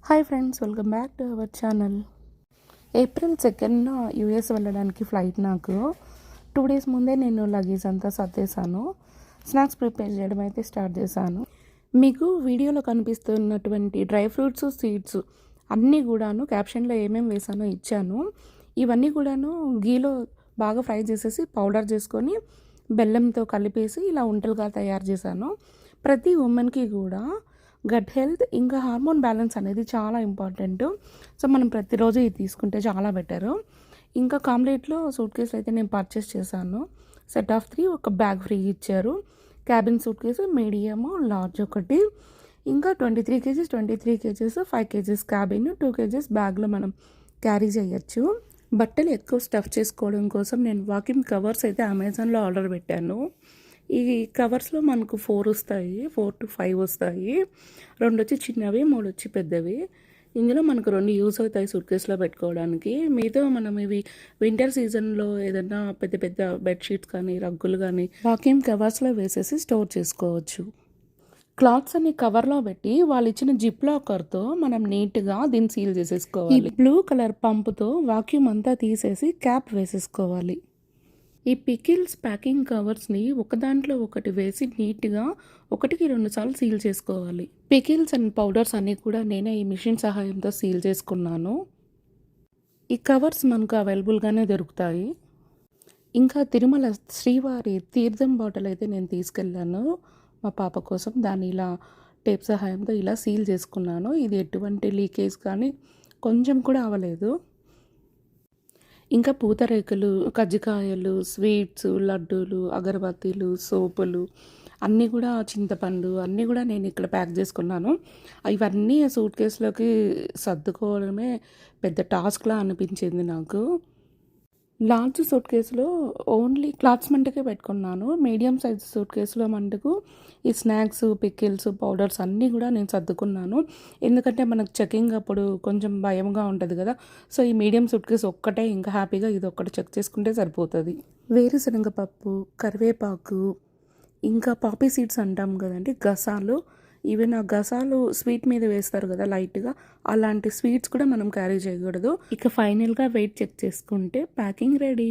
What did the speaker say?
Hi friends, welcome back to our channel. April 2న US వెళ్ళడానికి flight. నాకు 2 days ముందే నేను లగేజ్ అంతా సర్దేశాను. స్నాక్స్ ప్రిపేర్ చేయడం అయితే స్టార్ట్ చేశాను. మీకు వీడియోలో కనిపిస్తున్నటువంటి డ్రై ఫ్రూట్స్, సీడ్స్ అన్నీ కూడాను క్యాప్షన్లో ఏమేమి వేసానో ఇచ్చాను. ఇవన్నీ కూడాను గీలో బాగా ఫ్రై చేసేసి పౌడర్ చేసుకొని బెల్లంతో కలిపేసి ఇలా ఉంటలుగా తయారు చేశాను. ప్రతి ఉమెన్కి కూడా గట్ హెల్త్ ఇంకా హార్మోన్ బ్యాలెన్స్ అనేది చాలా ఇంపార్టెంట్. సో మనం ప్రతిరోజు ఇది తీసుకుంటే చాలా బెటరు. ఇంకా కాంప్లీట్లో సూట్ కేసులు అయితే నేను పర్చేస్ చేశాను. సెట్ ఆఫ్ 3 ఒక బ్యాగ్ ఫ్రీ ఇచ్చారు. Cabin suit case medium, large ఒకటి, ఇంకా 23 కేజీస్ 5 కేజీస్ క్యాబిన్, 2 కేజీస్ బ్యాగ్లో మనం క్యారీ చేయొచ్చు. బట్టలు ఎక్కువ స్టఫ్ చేసుకోవడం కోసం నేను వాక్యూమ్ కవర్స్ అయితే అమెజాన్లో ఆర్డర్ పెట్టాను. ఈ కవర్స్లో మనకు 4 వస్తాయి, 4 to 5 వస్తాయి. 2 వచ్చి చిన్నవి, 3 వచ్చి పెద్దవి. ఇందులో మనకు 2 యూస్ అవుతాయి సూట్ కేసులో పెట్టుకోవడానికి. మీతో మనం ఇవి వింటర్ సీజన్లో ఏదైనా పెద్ద పెద్ద బెడ్షీట్స్ కానీ రగ్గులు కానీ వాక్యూమ్ కవర్స్లో వేసేసి స్టోర్ చేసుకోవచ్చు. క్లాత్స్ అన్ని కవర్లో పెట్టి వాళ్ళు ఇచ్చిన జిప్ లాకర్తో మనం నీట్గా దీన్ని సీల్ చేసేసుకోవాలి. బ్లూ కలర్ పంపుతో వాక్యూమ్ అంతా తీసేసి క్యాప్ వేసేసుకోవాలి. ఈ పికిల్స్ ప్యాకింగ్ కవర్స్ని ఒకదాంట్లో ఒకటి వేసి నీట్గా 1కి 2 సార్లు సీల్ చేసుకోవాలి. పికిల్స్ అండ్ పౌడర్స్ అన్నీ కూడా నేనే ఈ మిషన్ సహాయంతో సీల్ చేసుకున్నాను. ఈ కవర్స్ మనకు అవైలబుల్గానే దొరుకుతాయి. ఇంకా తిరుమల శ్రీవారి తీర్థం బాటిల్ అయితే నేను తీసుకెళ్ళాను మా పాప కోసం. దాన్ని ఇలా టేప్ సహాయంతో ఇలా సీల్ చేసుకున్నాను. ఇది ఎటువంటి లీకేజ్ కానీ కొంచెం కూడా అవ్వలేదు. ఇంకా పూతరేకులు, కజ్జికాయలు, స్వీట్స్, లడ్డూలు, అగరబత్తీలు, సోపులు అన్నీ కూడా, చింతపండు అన్నీ కూడా నేను ఇక్కడ ప్యాక్ చేసుకున్నాను. ఇవన్నీ సూట్ కేసులోకి సర్దుకోవడమే పెద్ద టాస్క్లా అనిపించింది నాకు. లార్జ్ సూట్ కేసులో ఓన్లీ క్లాత్స్ మట్టుకే పెట్టుకున్నాను. మీడియం సైజ్ సూట్ కేసులో మటుకు ఈ స్నాక్స్, పికిల్స్, పౌడర్స్ అన్నీ కూడా నేను సర్దుకున్నాను. ఎందుకంటే మనకు చెకింగ్ అప్పుడు కొంచెం భయంగా ఉంటుంది కదా. సో ఈ మీడియం సూట్ కేసు ఒక్కటే ఇంకా హ్యాపీగా ఇది ఒక్కటి చెక్ చేసుకుంటే సరిపోతుంది. వేరుశనగ పప్పు, కరివేపాకు, ఇంకా పాపీ సీడ్స్ అంటాం కదండి, గసాలు. ఈవెన్ ఆ గసాలు స్వీట్ మీద వేస్తారు కదా లైట్గా, అలాంటి స్వీట్స్ కూడా మనం క్యారీ చేయకూడదు. ఇక ఫైనల్గా వెయిట్ చెక్ చేసుకుంటే ప్యాకింగ్ రెడీ.